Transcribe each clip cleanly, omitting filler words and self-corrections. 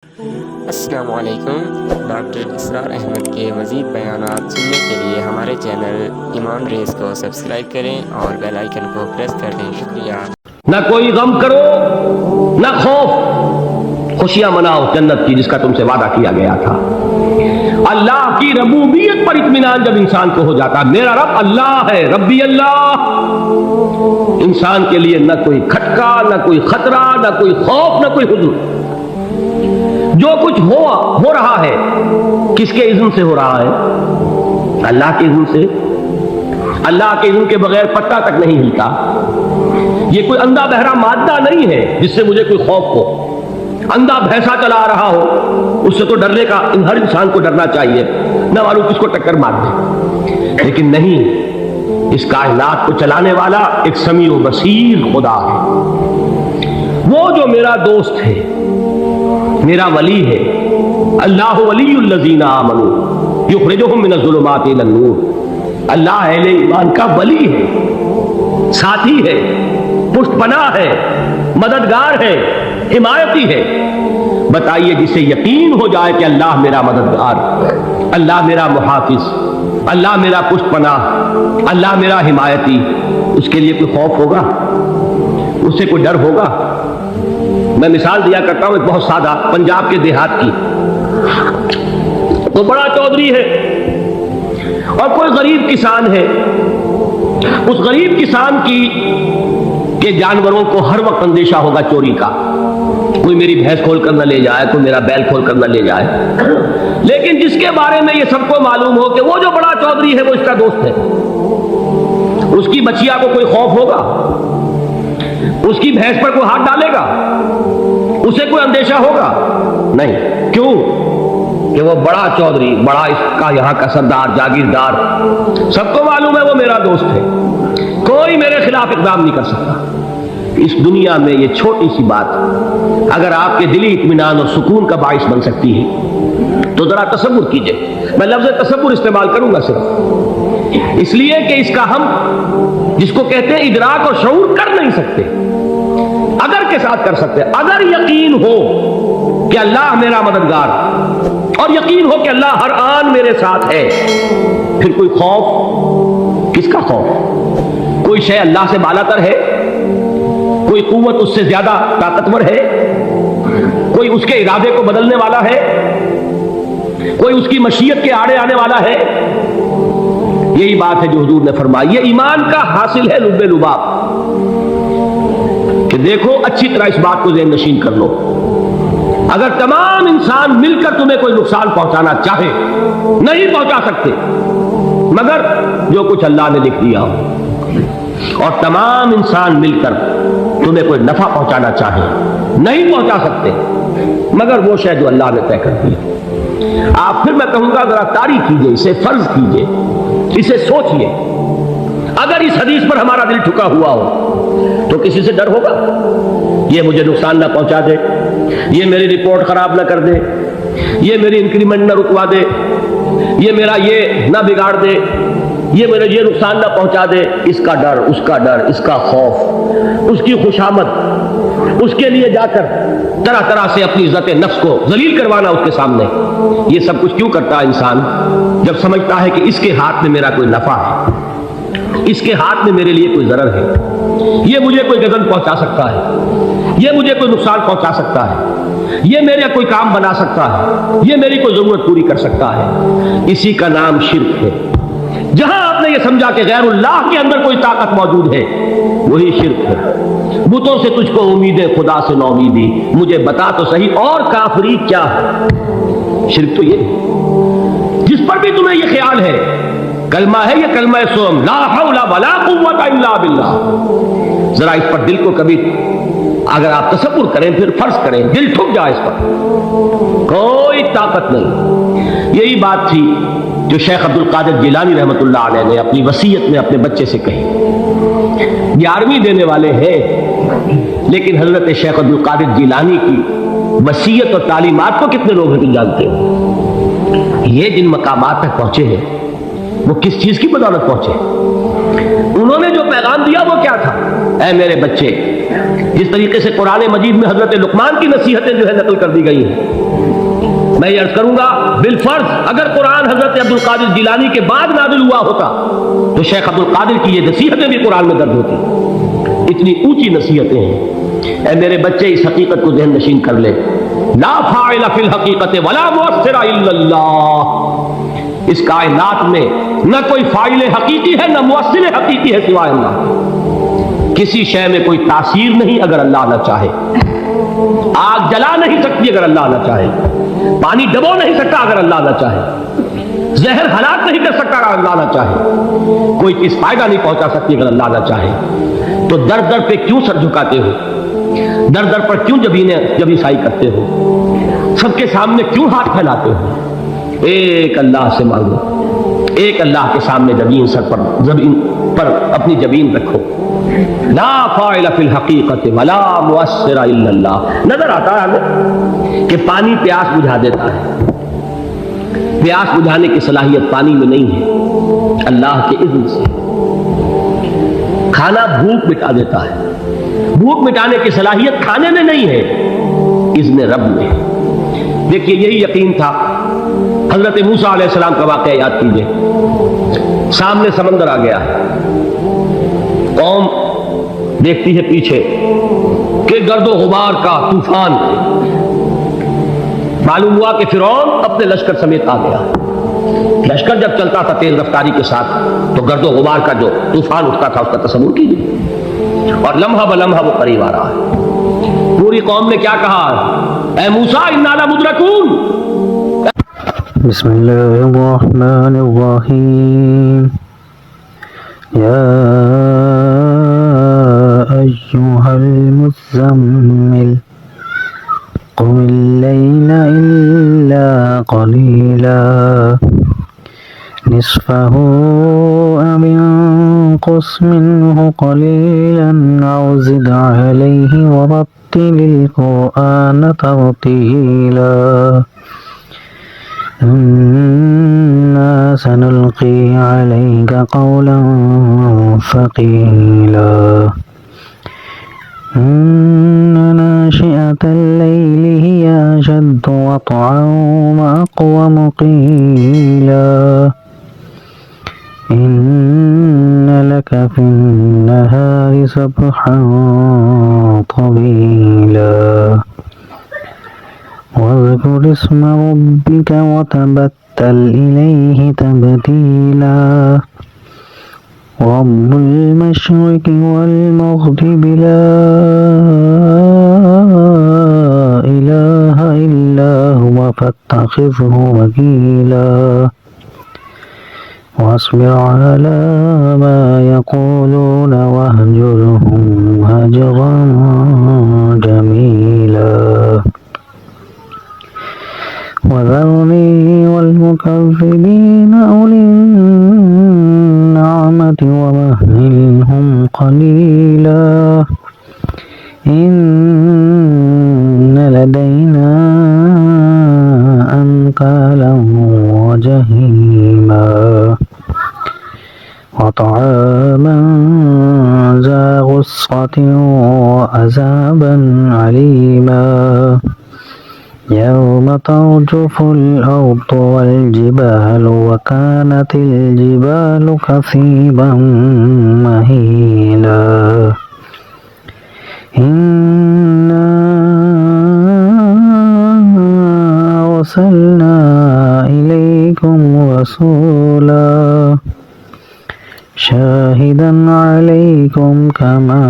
السلام علیکم۔ ڈاکٹر اسرار احمد کے مزید بیانات سننے کے لیے ہمارے چینل ایمان ریز کو سبسکرائب کریں اور بیل آئیکن کو پریس کر دیں۔ شکریہ۔ نہ کوئی غم کرو نہ خوف، خوشیاں مناؤ جنت کی جس کا تم سے وعدہ کیا گیا تھا۔ اللہ کی ربوبیت پر اطمینان جب انسان کو ہو جاتا، میرا رب اللہ ہے، ربی اللہ، انسان کے لیے نہ کوئی کھٹکا، نہ کوئی خطرہ، نہ کوئی خوف، نہ کوئی حزن۔ جو کچھ ہو رہا ہے کس کے اذن سے ہو رہا ہے؟ اللہ کے اذن سے۔ اللہ کے اذن کے بغیر پتا تک نہیں ہلتا۔ یہ کوئی اندھا بہرا مادہ نہیں ہے جس سے مجھے کوئی خوف ہو۔ اندھا بھینسا چلا رہا ہو اس سے تو ڈرنے کا ہر انسان کو ڈرنا چاہیے، نہ معلوم کس کو ٹکر مار دے، لیکن نہیں، اس کائنات کو چلانے والا ایک سمیع و بصیر خدا ہے۔ وہ جو میرا دوست ہے، میرا ولی ہے، اللہ ولی الذین آمنوا یخرجہم من الظلمات الی النور۔ اللہ اہل ایمان کا ولی ہے، ساتھی ہے، پشت پناہ ہے، مددگار ہے، حمایتی ہے۔ بتائیے جسے یقین ہو جائے کہ اللہ میرا مددگار، اللہ میرا محافظ، اللہ میرا پشت پناہ، اللہ میرا حمایتی، اس کے لیے کوئی خوف ہوگا؟ اس سے کوئی ڈر ہوگا؟ میں مثال دیا کرتا ہوں ایک بہت سادہ، پنجاب کے دیہات کی۔ تو بڑا چودھری ہے اور کوئی غریب کسان ہے۔ اس غریب کسان کے جانوروں کو ہر وقت اندیشہ ہوگا چوری کا، کوئی میری بھینس کھول کر نہ لے جائے، کوئی میرا بیل کھول کر نہ لے جائے۔ لیکن جس کے بارے میں یہ سب کو معلوم ہو کہ وہ جو بڑا چودھری ہے وہ اس کا دوست ہے، اس کی بچیا کو کوئی خوف ہوگا؟ اس کی بھینس پر کوئی ہاتھ ڈالے گا؟ اسے کوئی اندیشہ ہوگا؟ نہیں۔ کیوں؟ کہ وہ بڑا چودھری، بڑا اس کا یہاں کا سردار، جاگیردار، سب کو معلوم ہے وہ میرا دوست ہے، کوئی میرے خلاف اقدام نہیں کر سکتا۔ اس دنیا میں یہ چھوٹی سی بات اگر آپ کے دلی اطمینان اور سکون کا باعث بن سکتی ہے تو ذرا تصور کیجئے۔ میں لفظ تصور استعمال کروں گا صرف اس لیے کہ اس کا ہم جس کو کہتے ہیں ادراک اور شعور کر نہیں سکتے، اگر کے ساتھ کر سکتے۔ اگر یقین ہو کہ اللہ میرا مددگار اور یقین ہو کہ اللہ ہر آن میرے ساتھ ہے، پھر کوئی خوف؟ کس کا خوف؟ کوئی شے اللہ سے بالاتر ہے؟ کوئی قوت اس سے زیادہ طاقتور ہے؟ کوئی اس کے ارادے کو بدلنے والا ہے؟ کوئی اس کی مشیت کے آڑے آنے والا ہے؟ یہی بات ہے جو حضور نے فرمائی، یہ ایمان کا حاصل ہے لب لباب، کہ دیکھو اچھی طرح اس بات کو ذہن نشین کر لو، اگر تمام انسان مل کر تمہیں کوئی نقصان پہنچانا چاہے نہیں پہنچا سکتے مگر جو کچھ اللہ نے لکھ دیا ہو، اور تمام انسان مل کر تمہیں کوئی نفع پہنچانا چاہے نہیں پہنچا سکتے مگر وہ شے جو اللہ نے طے کر دی۔ آپ پھر میں کہوں گا ذرا تاریخ کیجئے، اسے فرض کیجئے، اسے سوچئے، اگر اس حدیث پر ہمارا دل ٹھکا ہوا ہو تو کسی سے ڈر ہوگا؟ یہ مجھے نقصان نہ پہنچا دے، یہ میری رپورٹ خراب نہ کر دے، یہ میری انکریمنٹ نہ رکوا دے، یہ میرا یہ نہ بگاڑ دے، یہ میرے یہ نقصان نہ پہنچا دے، اس کا ڈر، اس کا ڈر، اس کا خوف، اس کی خوشامد، اس کے لیے جا کر طرح طرح سے اپنی عزت نفس کو ذلیل کروانا اس کے سامنے۔ یہ سب کچھ کیوں کرتا ہے انسان؟ جب سمجھتا ہے کہ اس کے ہاتھ میں میرا کوئی نفع ہے، اس کے ہاتھ میں میرے لیے کوئی ضرر ہے، یہ مجھے کوئی غضب پہنچا سکتا ہے، یہ مجھے کوئی نقصان پہنچا سکتا ہے، یہ میرا کوئی کام بنا سکتا ہے، یہ میری کوئی ضرورت پوری کر سکتا ہے، اسی کا نام شرک ہے۔ جہاں آپ نے یہ سمجھا کہ غیر اللہ کے اندر کوئی طاقت موجود ہے وہی شرک ہے۔ بتوں سے تجھ کو امید ہے، خدا سے نومیدی، مجھے بتا تو صحیح اور کافری کیا ہے؟ شرک تو یہ ہے جس پر بھی تمہیں یہ خیال ہے کلمہ ہے، یہ کلمہ سوم، لا حول ولا قوت الا باللہ، ذرا اس پر دل کو کبھی اگر آپ تصور کریں، پھر فرض کریں، دل ٹھک جائے اس پر، کوئی طاقت نہیں۔ یہی بات تھی جو شیخ عبد القادر جیلانی رحمۃ اللہ علیہ نے اپنی وصیت میں اپنے بچے سے کہی۔ 11ویں دینے والے ہیں لیکن حضرت شیخ عبد القادر جیلانی کی وصیت اور تعلیمات کو کتنے لوگ ہیں تم جانتے ہو؟ یہ جن مقامات تک پہنچے ہیں وہ کس چیز کی بدولت پہنچے؟ انہوں نے جو پیغام دیا وہ کیا تھا؟ اے میرے بچے، جس طریقے سے قرآن مجید میں حضرت لقمان کی نصیحتیں جو ہے نقل کر دی گئی ہیں، میں یہ عرض کروں گا بالفرض اگر قرآن حضرت عبد القادر جیلانی کے بعد نازل ہوا ہوتا تو شیخ عبد القادر کی یہ نصیحتیں بھی قرآن میں درج ہوتی. اتنی اونچی نصیحتیں ہیں. اے میرے بچے اس حقیقت کو ذہن نشین کر لے, لا فاعل فی الحقیقت ولا مؤثر الا اللہ. اس کائنات میں نہ کوئی فاعل حقیقی ہے نہ مؤثر حقیقی ہے سوائے اللہ. کسی شے میں کوئی تاثیر نہیں اگر اللہ نہ چاہے. آگ جلا نہیں سکتی اگر اللہ نہ چاہے. پانی ڈبو نہیں سکتا اگر اللہ نہ چاہے. زہر ہلاک نہیں کر سکتا اگر اللہ نہ چاہے. کوئی چیز فائدہ نہیں پہنچا سکتی اگر اللہ نہ چاہے. تو در در پہ کیوں سر جھکاتے ہو؟ در در پر کیوں جبیسائی کرتے ہو؟ سب کے سامنے کیوں ہاتھ پھیلاتے ہو؟ ایک اللہ سے مانگو, ایک اللہ کے سامنے زمین پر اپنی جبین رکھو. لا فاعل فی الحقیقت ولا مؤثر الا اللہ. نظر آتا ہے ہمیں کہ پانی پیاس بجھا دیتا ہے. پیاس بجھانے کی صلاحیت پانی میں نہیں ہے, اللہ کے اذن سے. کھانا بھوک مٹا دیتا ہے. بھوک مٹانے کی صلاحیت کھانے میں نہیں ہے, اذن رب میں. دیکھیے یہی یقین تھا. حضرت موسیٰ علیہ السلام کا واقعہ یاد کیجئے. سامنے سمندر آ گیا ہے, قوم دیکھتی ہے پیچھے کہ گرد و غبار کا طوفان. معلوم ہوا کہ فرعون اپنے لشکر سمیت آ گیا. لشکر جب چلتا تھا تیز رفتاری کے ساتھ تو گرد و غبار کا جو طوفان اٹھتا تھا اس کا تصور کیجیے, اور لمحہ بلمحہ وہ قریب آ رہا ہے. پوری قوم نے کیا کہا, اے موسیٰ انا لمدرکون. بسم اللہ الرحمن الرحیم. یا ایہا المزمل قم اللیل الا قلیلا نصفه أو انقص منه قليلا أو زد عليه ورتل القرآن ترتيلا إنا سنلقي عليك قولا ثقيلا إن ناشئة الليل هي أشد وطئا وأقوم قيلا إن لك في النهار سبحا طويلا واذكر اسم ربك وتبتل إليه تبتيلا رب المشرق والمغرب لا إله إلا هو فاتخذه وكيلا واصبر على ما يقولون واهجرهم هجرا جميلا وذرني والمكذبين أولي النعمة ومهلهم قليلا إن لدينا أنكالا وجحيما وطعاما ذا غصة وعذابا عليما يوم ترجف الأرض والجبال وكانت الجبال كثيبا مهيلا إنا أرسلنا إليكم رسولا شاهدا عليكم كما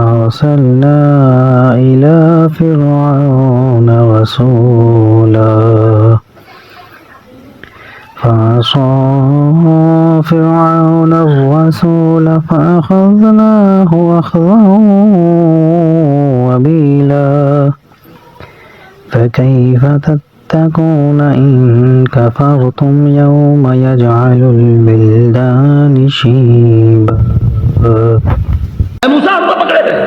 أرسلنا إلى فرعون رسولا فعصى فرعون الرسول فأخذناه أخذا وبيلا فكيف تتقون إن كفرتم يوم يجعل البلدان شيبا. موسیٰ ہم کو پکڑے گئے.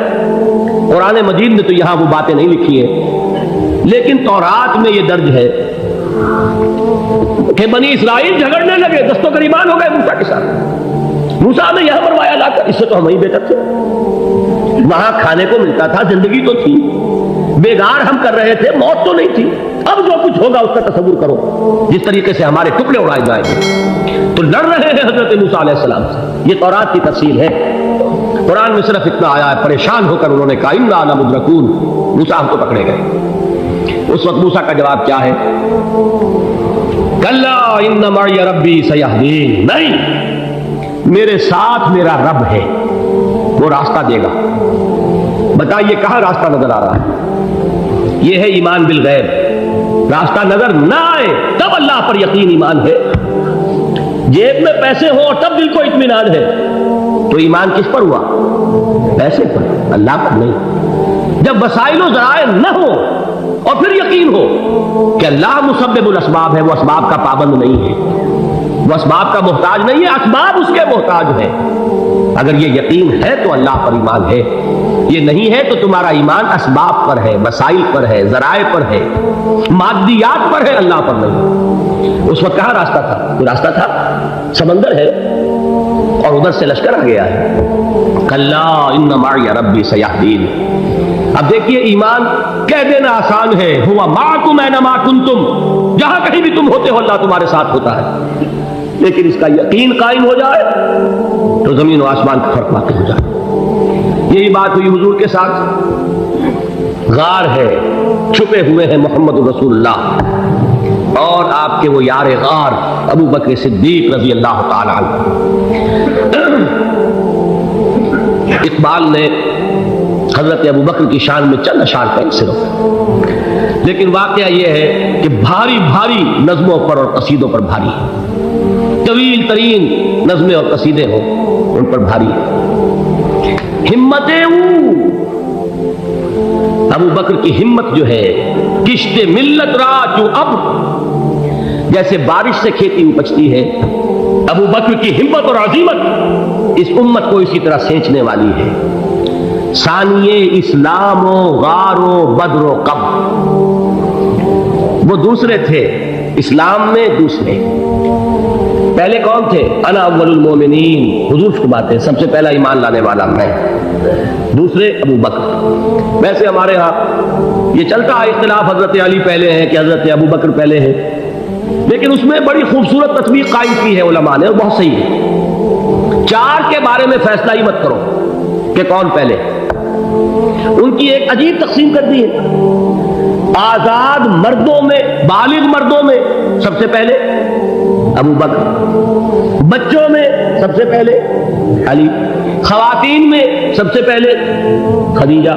قرآن مجید میں تو یہاں وہ باتیں نہیں لکھی ہیں, لیکن تورات میں یہ درج ہے کہ بنی اسرائیل جھگڑنے لگے, دست و گریبان ہو گئے موسیٰ کے ساتھ. موسیٰ نے یہاں مروایا لا کر, اس سے تو ہم ہی بہتر تھے. وہاں کھانے کو ملتا تھا, زندگی تو تھی, بیگار ہم کر رہے تھے, موت تو نہیں تھی. اب جو کچھ کچھ ہوگا اس کا تصور کرو، جس طریقے سے ہمارے ٹکڑے اڑائے جائیں گے۔ تو لڑ رہے ہیں حضرت موسیٰ علیہ السلام سے، یہ تورات کی تفصیل ہے۔ قرآن میں صرف اتنا آیا ہے، پریشان ہو کر انہوں نے کہا انا لمدرکون، موسیٰ ہم تو پکڑے گئے۔ اس وقت موسیٰ کا جواب کیا ہے؟ کلا ان معی ربی سیہدین، نہیں، میرے ساتھ میرا رب ہے، وہ راستہ دے گا۔ بتائیے کہاں راستہ نظر آ رہا ہے؟ یہ ہے ایمان بالغیب۔ راستہ نظر نہ آئے تب اللہ پر یقین ایمان ہے، جیب میں پیسے ہوں اور تب دل کو اطمینان ہے، تو ایمان کس پر ہوا؟ پیسے پر، اللہ پر نہیں۔ جب وسائل و ذرائع نہ ہو اور پھر یقین ہو کہ اللہ مسبب الاسباب ہے، وہ اسباب کا پابند نہیں ہے، وہ اسباب کا محتاج نہیں ہے، اسباب اس کے محتاج ہے۔ اگر یہ یقین ہے تو اللہ پر ایمان ہے، یہ نہیں ہے تو تمہارا ایمان اسباب پر ہے، وسائل پر ہے، ذرائع پر ہے، مادیات پر ہے، اللہ پر نہیں۔ اس وقت کہاں راستہ تھا؟ وہ راستہ تھا سمندر ہے اور ادھر سے لشکر آ گیا ہے۔ کلا ان معی ربی سیہدین۔ اب دیکھیے ایمان کہہ دینا آسان ہے، ہوا معکم اینما کنتم، جہاں کہیں بھی تم ہوتے ہو اللہ تمہارے ساتھ ہوتا ہے، لیکن اس کا یقین قائم ہو جائے تو زمین و آسمان کا فرق واقع ہو جائے۔ یہی بات ہوئی حضور کے ساتھ۔ غار ہے، چھپے ہوئے ہیں محمد رسول اللہ اور آپ کے وہ یار غار ابو بکر صدیق رضی اللہ تعالی عنہ۔ اقبال نے حضرت ابو بکر کی شان میں چند اشعار کا صرف، لیکن واقعہ یہ ہے کہ بھاری بھاری نظموں پر اور قصیدوں پر بھاری ہے، طویل ترین نظمیں اور قصیدے ہوں ان پر بھاری ہے۔ ہمتیں ابو بکر کی ہمت جو ہے، کشت ملت را جو اب، جیسے بارش سے کھیتی اپجتی ہے، ابو بکر کی ہمت اور عزیمت اس امت کو اسی طرح سینچنے والی ہے۔ ثانیے اسلام و غار و بدر و قب، وہ دوسرے تھے اسلام میں، دوسرے پہلے کون تھے؟ انا اول المومنین، حضور فرماتے ہیں سب سے پہلا ایمان لانے والا میں، دوسرے ابو بکر۔ ویسے ہمارے ہاں یہ چلتا ہے اختلاف، حضرت علی پہلے ہیں کہ حضرت ابو بکر پہلے ہیں، لیکن اس میں بڑی خوبصورت تطبیق قائم کی ہے علماء نے اور بہت صحیح ہے۔ چار کے بارے میں فیصلہ ہی مت کرو کہ کون پہلے، ان کی ایک عجیب تقسیم کر دی ہے۔ آزاد مردوں میں، بالغ مردوں میں سب سے پہلے ابو بکر، بچوں میں سب سے پہلے علی، خواتین میں سب سے پہلے خدیجہ،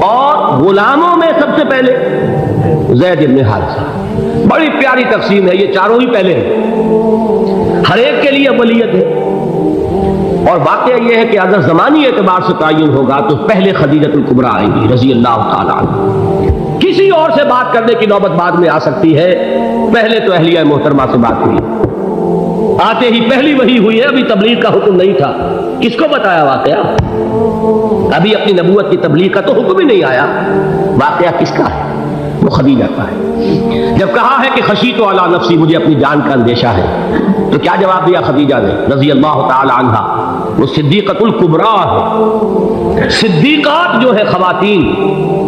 اور غلاموں میں سب سے پہلے زید بن حارثہ۔ بڑی پیاری تقسیم ہے، یہ چاروں ہی پہلے ہیں، ہر ایک کے لیے اولیت ہے۔ اور واقعہ یہ ہے کہ اگر زمانی اعتبار سے تعین ہوگا تو پہلے خدیجۃ الکبریٰ آئیں گی رضی اللہ تعالی عنہ، کسی اور سے بات کرنے کی نوبت بعد میں آ سکتی ہے، پہلے تو اہلیہ محترمہ سے بات ہوئی، آتے ہی پہلی وحی ہوئی ہے، ابھی تبلیغ کا حکم نہیں تھا، کس کو بتایا واقعہ؟ ابھی اپنی نبوت کی تبلیغ کا تو حکم ہی نہیں آیا، واقعہ کس کا ہے؟ وہ خدیجہ کا ہے۔ جب کہا ہے کہ خشیت علی نفسی، مجھے اپنی جان کا اندیشہ ہے، تو کیا جواب دیا خدیجہ نے رضی اللہ تعالی عنہا؟ وہ صدیقۃ الکبریٰ ہے، صدیقات جو ہے خواتین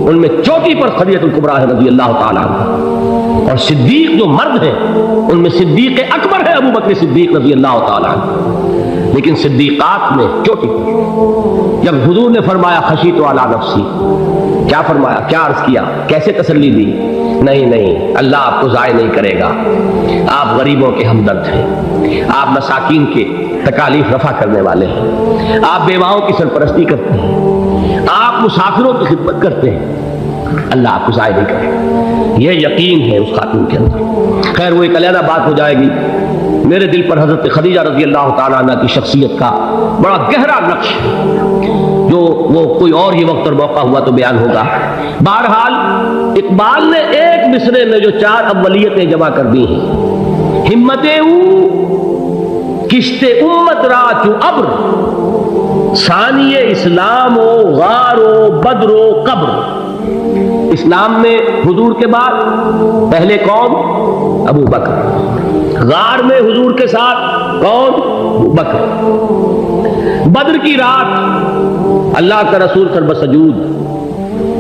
ان میں چوٹی پر خدیجۃ الکبریٰ ہے رضی اللہ تعالی عنہ، اور صدیق جو مرد ہیں ان میں صدیق اکبر ہے ابو بکر صدیق رضی اللہ تعالی عنہ، لیکن صدیقات میں چوٹی پر۔ جب حضور نے فرمایا خشیت علی نفسی، کیا فرمایا، کیا عرض کیا، کیسے تسلی دی؟ نہیں نہیں، اللہ آپ کو ضائع نہیں کرے گا، آپ غریبوں کے ہمدرد ہیں، آپ مساکین کے تکالیف رفع کرنے والے ہیں، آپ بیواؤں کی سرپرستی کرتے ہیں، آپ مسافروں کی خدمت کرتے ہیں، اللہ آپ کو ضائع نہیں کرے گا۔ یہ یقین ہے اس خاتون کے اندر۔ خیر وہ ایک علیحدہ بات ہو جائے گی۔ میرے دل پر حضرت خدیجہ رضی اللہ تعالیٰ عنہ کی شخصیت کا بڑا گہرا نقش ہے، جو وہ کوئی اور ہی وقت اور موقع ہوا تو بیان ہوگا۔ بہرحال اقبال نے ایک مصرے میں جو چار اولیتیں جمع کر دی ہیں، ہمتیں کشت امت را چو ابر، ثانی اسلام و غار و بدر و قبر۔ اسلام میں حضور کے بعد پہلے کون؟ ابو بکر۔ غار میں حضور کے ساتھ کون؟ ابو بکر۔ بدر کی رات اللہ کا رسول سر بسجود